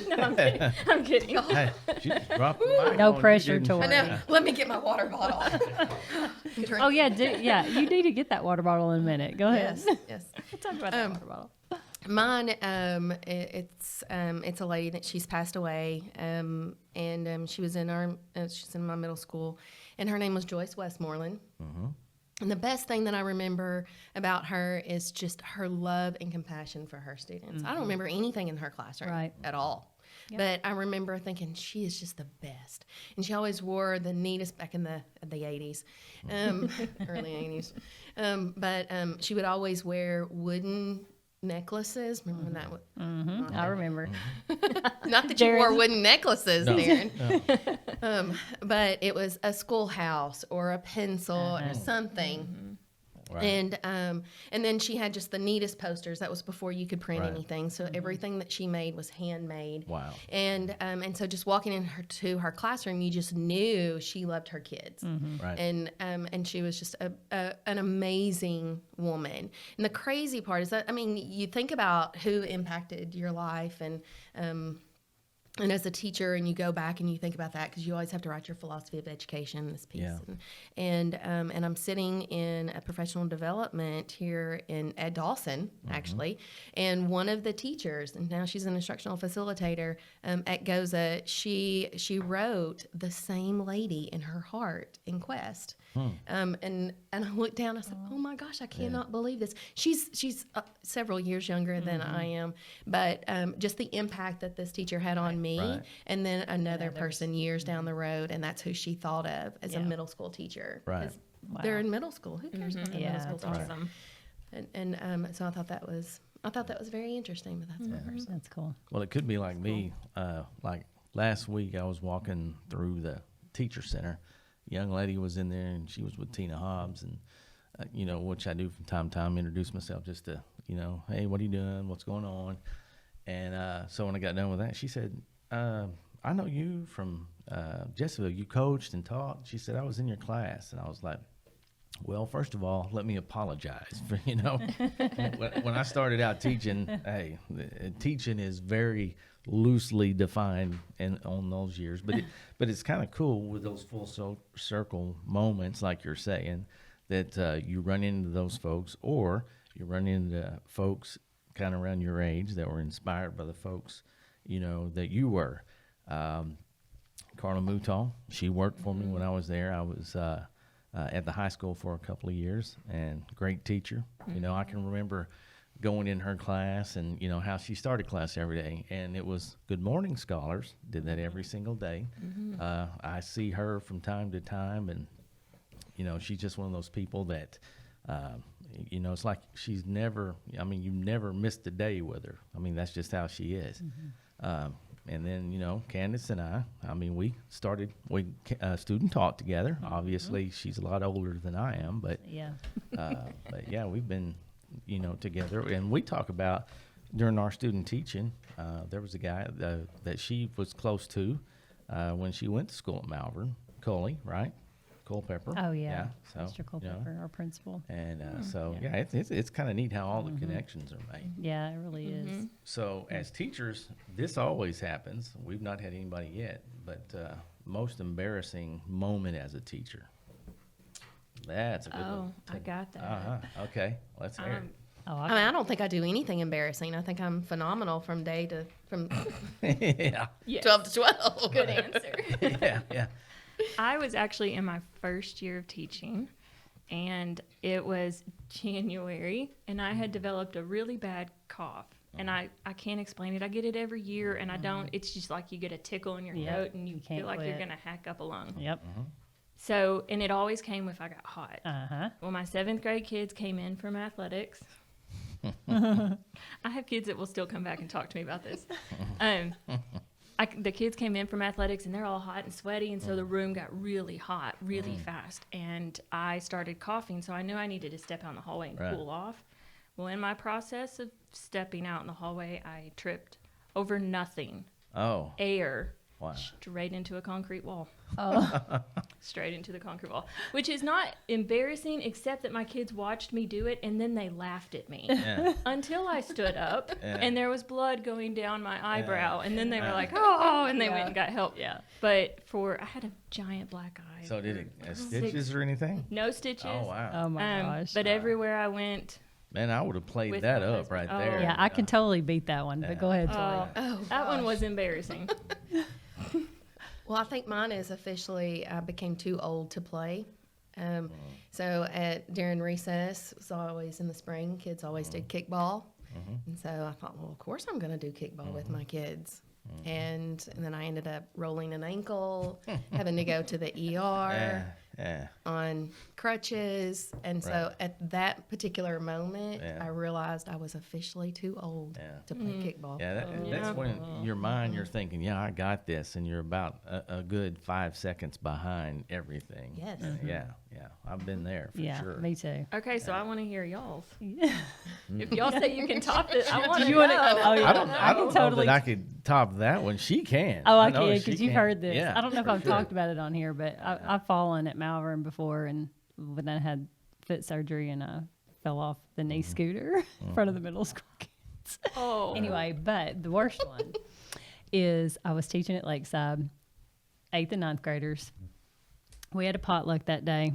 Speaker 4: No, I'm kidding. I'm kidding.
Speaker 1: Hey, she dropped the mic
Speaker 2: No
Speaker 1: on you,
Speaker 2: pressure,
Speaker 1: didn't
Speaker 2: Tori.
Speaker 1: she?
Speaker 3: I know. Let me get my water bottle. Drink.
Speaker 2: Oh yeah, you need to get that water bottle in a minute. Go ahead.
Speaker 3: Yes, yes.
Speaker 2: We'll talk about that water bottle.
Speaker 3: Mine, it's a lady that she's passed away, and she was in she's in my middle school, and her name was Joyce Westmoreland. And the best thing that I remember about her is just her love and compassion for her students. I don't remember anything in her classroom
Speaker 2: Right.
Speaker 3: at all.
Speaker 2: Yep.
Speaker 3: But I remember thinking she is just the best. And she always wore the neatest back in the 80s, early 80s. But she would always wear wooden necklaces. Remember when that was?
Speaker 2: I remember.
Speaker 3: Not that you wore
Speaker 2: Darren.
Speaker 3: wooden necklaces,
Speaker 1: No.
Speaker 3: Darren. But it was a schoolhouse or a pencil or something.
Speaker 1: Right.
Speaker 3: And then she had just the neatest posters. That was before you could print
Speaker 1: Right.
Speaker 3: anything. So everything that she made was handmade.
Speaker 1: Wow.
Speaker 3: And so just walking into her classroom, you just knew she loved her kids.
Speaker 1: Right.
Speaker 3: And she was just an amazing woman. And the crazy part is that, I mean, you think about who impacted your life and as a teacher, and you go back and you think about that, because you always have to write your philosophy of education, this piece.
Speaker 1: Yeah.
Speaker 3: And I'm sitting in a professional development here at Dawson, actually, and one of the teachers, and now she's an instructional facilitator at GOZA, she wrote the same lady in her heart in Quest. And I looked down, I said, oh my gosh, I cannot believe this. She's several years younger than I am, but just the impact that this teacher had on me,
Speaker 1: Right.
Speaker 3: and then another person years down the road, and that's who she thought of as a
Speaker 2: Yeah.
Speaker 3: middle school teacher.
Speaker 1: Right.
Speaker 3: 'Cause they're in middle school. Who cares about the
Speaker 2: Yeah,
Speaker 3: middle school
Speaker 2: that's
Speaker 3: teacher?
Speaker 4: Awesome.
Speaker 3: So I thought that was very interesting, but that's my person.
Speaker 2: That's cool.
Speaker 1: Well, it could be like me. Like last week, I was walking through the teacher center. A young lady was in there, and she was with Tina Hobbs, and which I do from time to time, introduce myself just to, hey, what are you doing? What's going on? And so when I got done with that, she said, I know you from Jessville. You coached and taught. She said, I was in your class, and I was like, well, first of all, let me apologize for, when I started out teaching, hey, teaching is very loosely defined on those years, but it's kind of cool with those full circle moments, like you're saying, that you run into those folks, or you run into folks kind of around your age that were inspired by the folks, that you were. Carla Mouton, she worked for me when I was there. I was at the high school for a couple of years, and great teacher. I can remember going in her class and, how she started class every day. And it was Good Morning Scholars, did that every single day. I see her from time to time, and, she's just one of those people that, it's like she's never, you never missed a day with her. That's just how she is. And then, Candace and I we student taught together. Obviously, she's a lot older than I am, but
Speaker 2: Yeah.
Speaker 1: but yeah, we've been, together. And we talk about during our student teaching, there was a guy that she was close to when she went to school at Malvern, Coley, right? Culpepper.
Speaker 2: Oh, yeah.
Speaker 1: So,
Speaker 2: Mr. Culpepper, our principal.
Speaker 1: And it's kind of neat how all the connections are made.
Speaker 2: Yeah, it really is.
Speaker 1: So as teachers, this always happens. We've not had anybody yet, but most embarrassing moment as a teacher. That's a good one.
Speaker 4: I got that.
Speaker 1: Okay, let's hear it.
Speaker 2: Oh,
Speaker 3: I don't think I do anything embarrassing. I think I'm phenomenal from
Speaker 1: yeah,
Speaker 3: 12 to 12.
Speaker 4: Good answer.
Speaker 1: yeah.
Speaker 4: I was actually in my first year of teaching, and it was January, and I had developed a really bad cough. And I can't explain it. I get it every year, and I don't. It's just like you get a tickle in your
Speaker 2: Yep,
Speaker 4: throat, and you
Speaker 2: can't
Speaker 4: feel like you're
Speaker 2: quit.
Speaker 4: going to hack up a lung.
Speaker 2: Yep.
Speaker 4: So, and it always came if I got hot.
Speaker 2: Uh-huh.
Speaker 4: Well, my 7th grade kids came in from athletics. I have kids that will still come back and talk to me about this. The kids came in from athletics, and they're all hot and sweaty, and so the room got really hot really fast, and I started coughing, so I knew I needed to step out in the hallway and
Speaker 1: Right.
Speaker 4: cool off. Well, in my process of stepping out in the hallway, I tripped over nothing,
Speaker 1: Oh,
Speaker 4: air,
Speaker 1: wow.
Speaker 4: straight into a concrete wall.
Speaker 2: Oh,
Speaker 4: Straight into the concrete wall, which is not embarrassing, except that my kids watched me do it, and then they laughed at me.
Speaker 1: Yeah.
Speaker 4: Until I stood up,
Speaker 1: Yeah.
Speaker 4: and there was blood going down my eyebrow, and then they were like, "Oh!" and they went and got help.
Speaker 2: yeah.
Speaker 4: But I had a giant black eye.
Speaker 1: So did
Speaker 4: for
Speaker 1: it have
Speaker 4: 6
Speaker 1: stitches or anything?
Speaker 4: No stitches.
Speaker 1: Oh, wow.
Speaker 2: Oh, my gosh.
Speaker 4: But everywhere I went,
Speaker 1: Man, I would have played
Speaker 4: With
Speaker 1: that
Speaker 4: my
Speaker 1: up
Speaker 4: husband.
Speaker 1: right
Speaker 4: Oh.
Speaker 1: there.
Speaker 2: Yeah, I can totally beat that one, but go ahead, Tori.
Speaker 4: that one was embarrassing.
Speaker 3: Well, I think mine is officially I became too old to play So during recess, it was always in the spring, kids always did kickball. And so I thought, well, of course I'm going to do kickball with my kids. And then I ended up rolling an ankle, having to go to the ER on crutches. And so at that particular moment, I realized I was officially too old to play kickball.
Speaker 1: Yeah, that's when your mind, you're thinking, yeah, I got this, and you're about a good 5 seconds behind everything.
Speaker 3: Yes.
Speaker 1: Yeah, I've been there for
Speaker 2: Yeah,
Speaker 1: sure.
Speaker 2: me too.
Speaker 4: Okay, so I want to hear y'all's.
Speaker 2: Yeah.
Speaker 4: If y'all say you can top it, I want to
Speaker 2: you
Speaker 4: know.
Speaker 2: wanna- oh, yeah.
Speaker 1: I don't
Speaker 2: I can
Speaker 1: know
Speaker 2: totally-
Speaker 1: that I could top that one. She can.
Speaker 2: Oh, I
Speaker 1: know
Speaker 2: can,
Speaker 1: she
Speaker 2: because you've
Speaker 1: can.
Speaker 2: heard this.
Speaker 1: Yeah,
Speaker 2: I don't know if
Speaker 1: for
Speaker 2: I've
Speaker 1: sure.
Speaker 2: talked about it on here, but I've fallen at Malvern before, and when I had foot surgery, and I fell off the knee scooter in front of the middle school kids.
Speaker 4: Oh.
Speaker 2: Anyway, but the worst one is I was teaching at Lakeside, 8th and 9th graders. We had a potluck that day.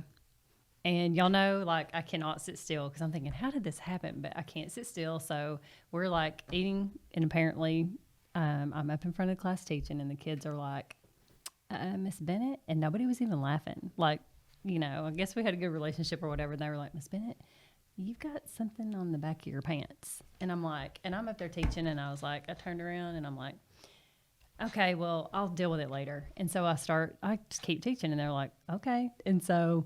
Speaker 2: And y'all know, like, I cannot sit still because I'm thinking, how did this happen? But I can't sit still. So we're like eating, and apparently I'm up in front of the class teaching, and the kids are like, Miss Bennett, and nobody was even laughing. Like, you know, I guess we had a good relationship or whatever. And they were like, Miss Bennett, you've got something on the back of your pants. And I'm like, and I'm up there teaching, and I was like, I turned around and I'm like, okay, well, I'll deal with it later. And so I just keep teaching, and they're like, okay. And so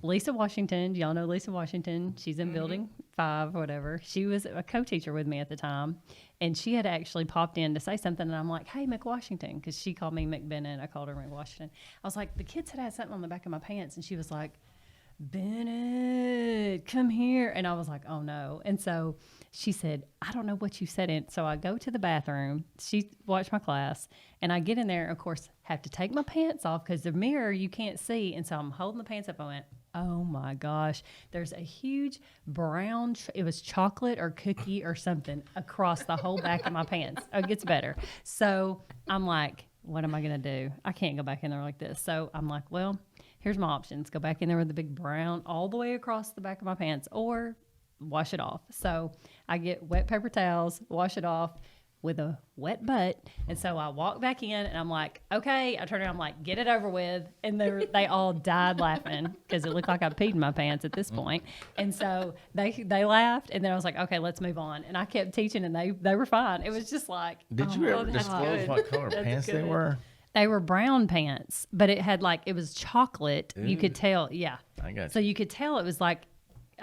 Speaker 2: Lisa Washington, y'all know Lisa Washington. She's in building 5 or whatever. She was a co-teacher with me at the time, and she had actually popped in to say something, and I'm like, hey, McWashington, because she called me McBennett. I called her McWashington. I was like, the kids had something on the back of my pants, and she was like, Bennett, come here. And I was like, oh no. And so she said, I don't know what you said. And so I go to the bathroom. She watched my class, and I get in there, of course, have to take my pants off because the mirror you can't see. And so I'm holding the pants up. I went, oh my gosh, there's a huge brown, it was chocolate or cookie or something across the whole back of my pants. Oh, it gets better. So I'm like, what am I going to do? I can't go back in there like this. So I'm like, well, here's my options. Go back in there with the big brown all the way across the back of my pants, or wash it off. So I get wet paper towels, wash it off with a wet butt. And so I walk back in, and I'm like, okay. I turn around, I'm like, get it over with. And they all died laughing because it looked like I peed in my pants at this point. And so they laughed, and then I was like, okay, let's move on. And I kept teaching, and they were fine. It was just like,
Speaker 1: Did you ever
Speaker 4: that's
Speaker 1: disclose
Speaker 4: good.
Speaker 1: what color
Speaker 4: That's
Speaker 1: pants they
Speaker 4: good.
Speaker 1: were?
Speaker 2: they were brown pants, but it had like, it was chocolate. You could tell. Yeah.
Speaker 1: I got
Speaker 2: So you could tell it was like,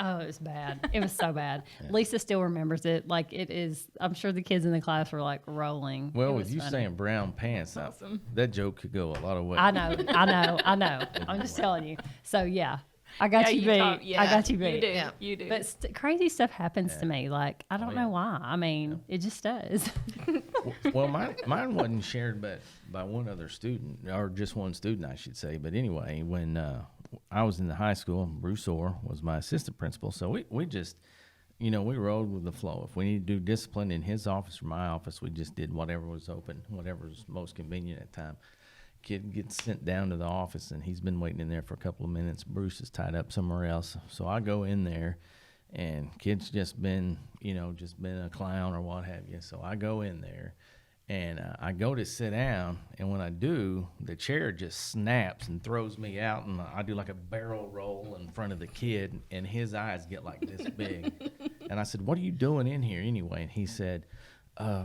Speaker 2: oh, it was bad. It was so bad. Lisa still remembers it. Like it is, I'm sure the kids in the class were like rolling.
Speaker 1: Well,
Speaker 2: It
Speaker 1: with
Speaker 2: was
Speaker 1: you
Speaker 2: funny.
Speaker 1: saying brown pants,
Speaker 4: Awesome.
Speaker 1: that joke could go a lot of ways.
Speaker 2: I know. I'm just telling you. So yeah, I got you beat.
Speaker 4: top-
Speaker 2: I got you beat.
Speaker 4: You do.
Speaker 3: Yeah.
Speaker 4: You do.
Speaker 2: But crazy stuff happens to me. Like I don't
Speaker 1: yeah.
Speaker 2: know why. I mean, it just does.
Speaker 1: Well, mine wasn't shared but by one other student, or just one student, I should say. But anyway, when I was in the high school, Bruce Orr was my assistant principal. So we just, we rolled with the flow. If we needed to do discipline in his office or my office, we just did whatever was open, whatever was most convenient at the time. Kid gets sent down to the office, and he's been waiting in there for a couple of minutes. Bruce is tied up somewhere else. So I go in there, and kid's just been a clown or what have you. So I go in there, and I go to sit down, and when I do, the chair just snaps and throws me out, and I do like a barrel roll in front of the kid, and his eyes get like this big. And I said, "What are you doing in here anyway?" And he said,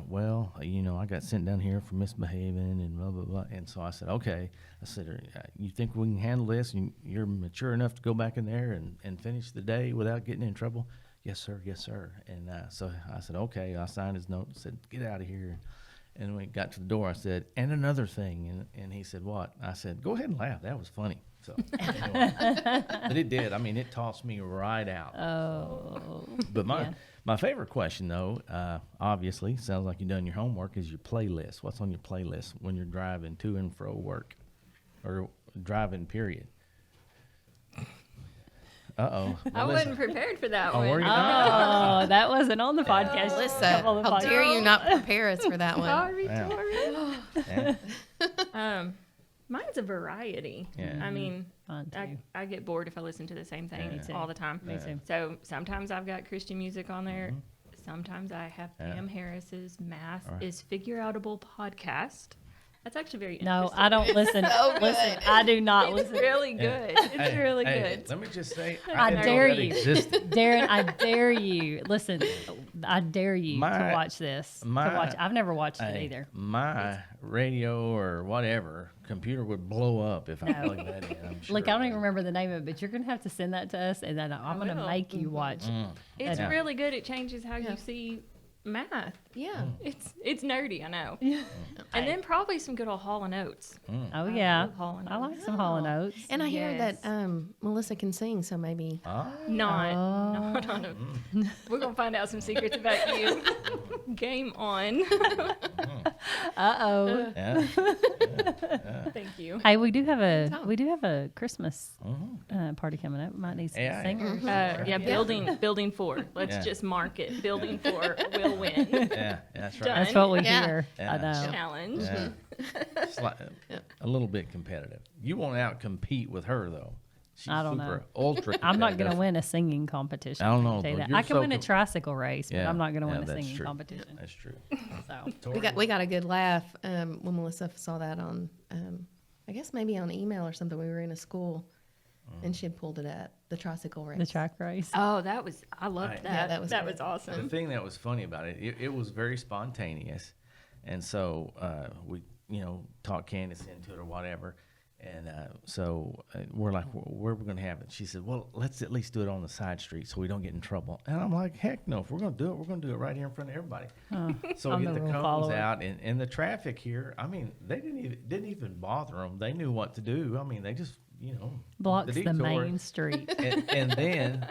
Speaker 1: well, I got sent down here for misbehaving and blah, blah, blah. And so I said, okay. I said, you think we can handle this? You're mature enough to go back in there and finish the day without getting in trouble? Yes, sir. Yes, sir. And so I said, okay. I signed his note and said, get out of here. And when we got to the door, I said, and another thing. And he said, what? I said, go ahead and laugh. That was funny. So, anyway. But it did. I mean, it tossed me right out.
Speaker 2: Oh.
Speaker 1: But my favorite question, though, obviously, sounds like you've done your homework, is your playlist. What's on your playlist when you're driving to and fro work, or driving, period? Uh-oh.
Speaker 4: I wasn't prepared for that
Speaker 1: Oh,
Speaker 4: one.
Speaker 1: were you not?
Speaker 2: Oh, that wasn't on the podcast.
Speaker 3: Melissa,
Speaker 2: On the
Speaker 3: how
Speaker 2: podcast.
Speaker 3: dare you not prepare us for that one?
Speaker 4: Sorry,
Speaker 1: Wow.
Speaker 4: Tori.
Speaker 1: Yeah.
Speaker 4: Mine's a variety.
Speaker 1: Yeah.
Speaker 4: I mean,
Speaker 2: Fun too.
Speaker 4: I get bored if I listen to the same thing
Speaker 1: Me too.
Speaker 4: all the time.
Speaker 2: Me too.
Speaker 4: So sometimes I've got Christian music on there. Sometimes I have
Speaker 1: Yeah.
Speaker 4: Pam Harris's Math
Speaker 1: All right.
Speaker 4: is Figure Outable podcast. That's actually very
Speaker 2: No,
Speaker 4: interesting.
Speaker 2: I don't listen. Listen, I do not
Speaker 4: It's
Speaker 2: listen.
Speaker 4: really good. It's
Speaker 1: Hey,
Speaker 4: really
Speaker 1: hey,
Speaker 4: good.
Speaker 1: Let me just say,
Speaker 2: I
Speaker 1: didn't know
Speaker 2: dare
Speaker 1: that
Speaker 2: you.
Speaker 1: existed.
Speaker 2: Darren, I dare you. Listen, I dare you to
Speaker 1: My-
Speaker 2: watch this.
Speaker 1: my-
Speaker 2: I've never watched
Speaker 1: Hey,
Speaker 2: it either.
Speaker 1: my radio or whatever computer would blow up if I
Speaker 2: No.
Speaker 1: plugged that in. I'm sure.
Speaker 2: Look, I don't even remember the name of it, but you're going to have to send that to us, and then I'm going to
Speaker 4: will.
Speaker 2: make you watch.
Speaker 4: It's
Speaker 1: Yeah.
Speaker 4: really good. It changes how
Speaker 3: Yeah.
Speaker 4: you see math.
Speaker 3: Yeah.
Speaker 4: It's nerdy, I know. And then probably some good old Hall and Oates.
Speaker 2: Oh, yeah.
Speaker 4: love Hall and
Speaker 2: I like
Speaker 4: Oates.
Speaker 2: some Hall and Oates.
Speaker 3: And I hear
Speaker 2: Yes.
Speaker 3: that Melissa can sing, so maybe.
Speaker 1: Ah,
Speaker 4: Not on a. We're gonna find out some secrets about you. Game on.
Speaker 2: Uh-oh.
Speaker 1: yeah.
Speaker 4: Thank you.
Speaker 2: Hey, we do have a Christmas
Speaker 1: Mm-hmm.
Speaker 2: party coming up. We might need some
Speaker 1: Yeah.
Speaker 2: singers.
Speaker 4: Yeah, building 4. Let's
Speaker 1: Yeah.
Speaker 4: just mark it. Building 4 will win.
Speaker 1: Yeah, that's right.
Speaker 4: Done.
Speaker 2: That's what we
Speaker 3: Yeah.
Speaker 2: hear.
Speaker 1: Yeah.
Speaker 2: I know.
Speaker 4: Challenge.
Speaker 1: Yeah. A little bit competitive. You won't out compete with her though. She's
Speaker 2: I don't
Speaker 1: super
Speaker 2: know.
Speaker 1: ultra.
Speaker 2: I'm not going to
Speaker 1: competitive.
Speaker 2: win a singing competition.
Speaker 1: I don't know,
Speaker 2: can tell you
Speaker 1: but
Speaker 2: that.
Speaker 1: you're
Speaker 2: I can
Speaker 1: so
Speaker 2: win a
Speaker 1: com-
Speaker 2: tricycle race, but
Speaker 1: Yeah,
Speaker 2: I'm not going to
Speaker 1: yeah,
Speaker 2: win a
Speaker 1: that's
Speaker 2: singing
Speaker 1: true.
Speaker 2: competition.
Speaker 1: That's true.
Speaker 2: So
Speaker 3: We got a good laugh when Melissa saw that on, I guess maybe on email or something. We were in a school, and she had pulled it up, the tricycle race.
Speaker 2: the track race.
Speaker 4: Oh, I loved
Speaker 1: Right.
Speaker 4: that.
Speaker 3: Yeah, that was
Speaker 4: that
Speaker 3: good.
Speaker 4: was awesome.
Speaker 1: The thing that was funny about it was very spontaneous, and so we, talked Candace into it or whatever, and so we're like, where are we going to have it? She said, well, let's at least do it on the side street so we don't get in trouble. And I'm like, heck no, if we're going to do it, we're going to do it right here in front of everybody. So
Speaker 2: I'm
Speaker 1: we get
Speaker 2: the
Speaker 1: the
Speaker 2: rule
Speaker 1: cones
Speaker 2: follower.
Speaker 1: out, and the traffic here. I mean, they didn't even bother them. They knew what to do. I mean, they just
Speaker 2: Blocks the
Speaker 1: detour.
Speaker 2: main street.
Speaker 1: And then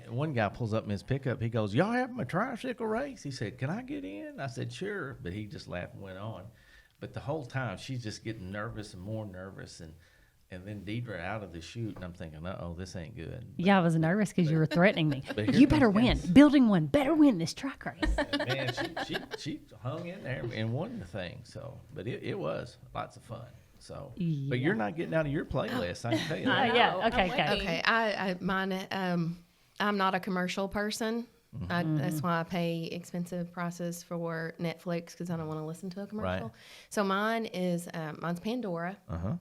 Speaker 1: one guy pulls up in his pickup. He goes, y'all having a tricycle race? He said, can I get in? I said, sure. But he just laughed and went on. But the whole time she's just getting nervous and more nervous. And then Deidre out of the chute. And I'm thinking, uh-oh, this ain't good.
Speaker 2: Yeah, I was nervous because you were threatening me.
Speaker 1: But here
Speaker 2: You better
Speaker 1: comes
Speaker 2: win.
Speaker 1: Candace.
Speaker 2: Building one better win this track race.
Speaker 1: And man, she hung in there and won the thing. So, but it was lots of fun. So, but you're not getting out of your playlist. I can tell you that.
Speaker 4: know.
Speaker 2: Yeah,
Speaker 4: I'm
Speaker 2: okay.
Speaker 4: waiting.
Speaker 3: Okay, I'm not a commercial person. That's why I pay expensive prices for Netflix because I don't want to listen to a commercial.
Speaker 1: Right.
Speaker 3: So mine's Pandora,
Speaker 1: Uh-huh.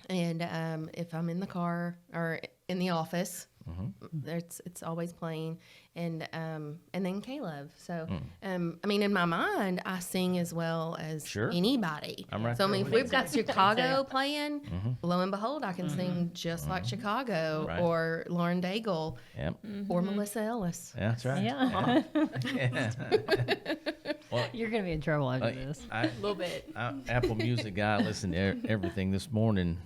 Speaker 3: and if I'm in the car or in the office, it's always playing, and then K-Love. So I mean, in my mind, I sing as well as
Speaker 1: Sure.
Speaker 3: anybody.
Speaker 1: I'm right
Speaker 3: So I
Speaker 1: there
Speaker 3: mean, if
Speaker 1: with
Speaker 3: we've got Chicago playing, lo and behold, I can sing just like Chicago
Speaker 1: Right.
Speaker 3: or Lauren Daigle
Speaker 1: Yep.
Speaker 3: or Melissa Ellis.
Speaker 1: Yeah, that's right.
Speaker 2: Yeah.
Speaker 1: Well,
Speaker 2: You're going to be in trouble over this.
Speaker 1: I,
Speaker 4: A little bit.
Speaker 1: Apple Music guy listened to everything this morning.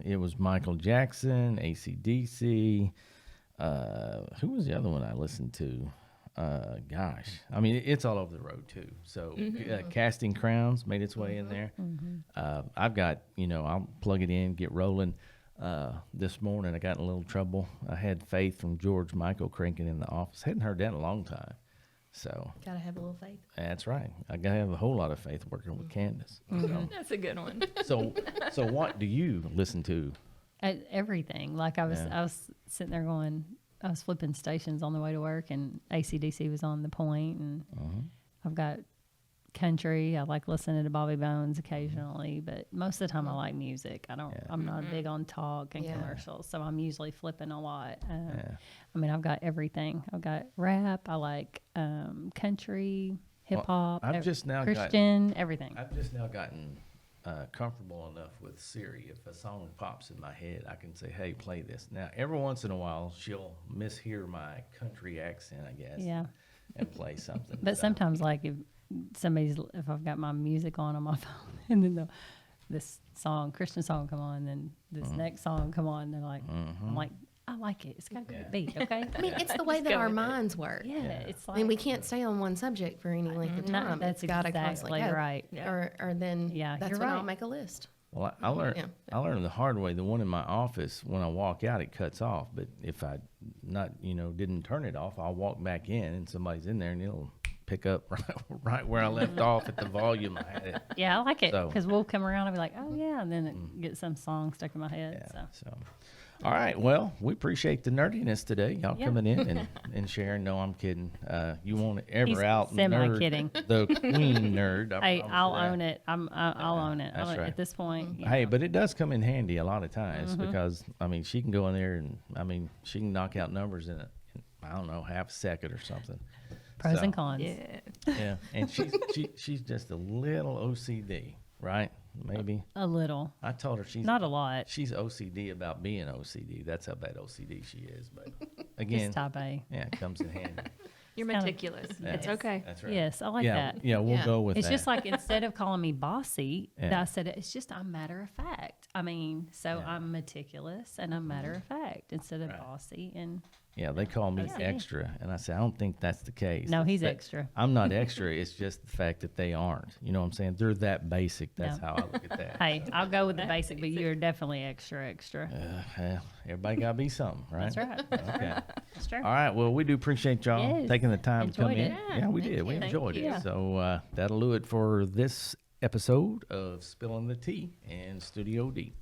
Speaker 1: It was Michael Jackson, AC/DC. Who was the other one I listened to? Gosh, I mean, it's all over the road too. So, Casting Crowns made its way in there. I've got, I'll plug it in, get rolling. This morning I got in a little trouble. I had Faith from George Michael cranking in the office. Hadn't heard that in a long time. So
Speaker 3: Gotta have a little faith.
Speaker 1: that's right. I gotta have a whole lot of faith working with Candace.
Speaker 4: That's a good one.
Speaker 1: So what do you listen to?
Speaker 2: Everything. Like I was sitting there going, I was flipping stations on the way to work, and AC/DC was on the point, and I've got country. I like listening to Bobby Bones occasionally, but most of the time I like music. I'm not big on talk and
Speaker 3: Yeah.
Speaker 2: commercials, so I'm usually flipping a lot. I mean, I've got everything. I've got rap. I like country, hip hop,
Speaker 1: I've just now
Speaker 2: Christian, everything.
Speaker 1: I've just now gotten comfortable enough with Siri. If a song pops in my head, I can say, "Hey, play this." Now, every once in a while, she'll mishear my country accent, I guess,
Speaker 2: Yeah.
Speaker 1: and play something.
Speaker 2: But sometimes, like if I've got my music on my phone, and then this Christian song come on, then this next song come on, they're like, I'm like, I like it. It's got a great beat, okay?
Speaker 3: I mean, it's the way that
Speaker 4: go
Speaker 3: our
Speaker 4: with it.
Speaker 3: minds work.
Speaker 2: Yeah, it's
Speaker 3: I
Speaker 2: like
Speaker 3: mean, we can't stay on one subject for any length of
Speaker 2: No,
Speaker 3: time.
Speaker 2: that's
Speaker 3: It's got to
Speaker 2: exactly
Speaker 3: constantly go.
Speaker 2: right.
Speaker 4: Yeah.
Speaker 3: Or then
Speaker 2: Yeah,
Speaker 3: that's
Speaker 2: you're
Speaker 3: when I'll
Speaker 2: right.
Speaker 3: make a list.
Speaker 1: Well, I learned
Speaker 3: Yeah.
Speaker 1: I learned the hard way. The one in my office, when I walk out, it cuts off. But if I didn't turn it off, I'll walk back in, and somebody's in there, and it'll pick up right where I left off at the volume I had it.
Speaker 2: Yeah, I like it
Speaker 1: So-
Speaker 2: because we'll come around and be like, oh yeah, and then it gets some song stuck in my head.
Speaker 1: Yeah.
Speaker 2: So
Speaker 1: So, All right. Well, we appreciate the nerdiness today. Y'all
Speaker 2: Yeah.
Speaker 1: coming in and sharing. No, I'm kidding. You won't ever
Speaker 2: He's
Speaker 1: out
Speaker 2: semi-kidding.
Speaker 1: the queen nerd.
Speaker 2: Hey, I'll own it. I'll own it.
Speaker 1: That's right.
Speaker 2: At this point. Yeah.
Speaker 1: Hey, but it does come in handy a lot of times
Speaker 2: Mm-hmm.
Speaker 1: because I mean she can go in there and I mean she can knock out numbers in I don't know, half a second or something.
Speaker 2: Pros
Speaker 1: So,
Speaker 2: and cons.
Speaker 4: Yeah.
Speaker 1: Yeah, and she's just a little OCD, right? Maybe
Speaker 2: A little,
Speaker 1: I told her she's
Speaker 2: not a lot.
Speaker 1: She's OCD about being OCD. That's how bad OCD she is. But again,
Speaker 2: Just type A.
Speaker 1: yeah, it comes in handy.
Speaker 4: You're
Speaker 2: kinda-
Speaker 4: meticulous.
Speaker 1: Yeah.
Speaker 4: It's okay.
Speaker 1: That's right.
Speaker 2: Yes, I like
Speaker 1: yeah,
Speaker 2: that.
Speaker 1: yeah, we'll
Speaker 3: Yeah.
Speaker 1: go with
Speaker 2: It's
Speaker 1: that.
Speaker 2: just like instead of calling me bossy,
Speaker 1: Yeah.
Speaker 2: I said it's just I'm matter of fact. I mean, so
Speaker 1: Yeah.
Speaker 2: I'm meticulous and I'm matter of fact instead of
Speaker 1: Right.
Speaker 2: bossy. And
Speaker 1: yeah, they call me
Speaker 2: OCD.
Speaker 1: extra, and I say I don't think that's the case.
Speaker 2: no,
Speaker 1: It's
Speaker 2: he's
Speaker 1: that-
Speaker 2: extra.
Speaker 1: I'm not extra. It's just the fact that they aren't. You know what I'm saying? They're that basic. That's
Speaker 2: No.
Speaker 1: how I look at that.
Speaker 2: Hey, I'll go with the basic, but you're definitely extra.
Speaker 1: Well, everybody got to be something, right?
Speaker 2: That's right.
Speaker 1: Okay.
Speaker 2: That's true.
Speaker 1: All right. Well, we do appreciate y'all
Speaker 2: Yes.
Speaker 1: taking the time to come
Speaker 2: Enjoyed
Speaker 1: in.
Speaker 2: it.
Speaker 1: Yeah, we
Speaker 3: Thank
Speaker 1: did. We
Speaker 3: you.
Speaker 1: enjoyed
Speaker 2: Thank
Speaker 1: it.
Speaker 2: you.
Speaker 1: So that'll do it for this episode of Spilling the Tea in Studio D.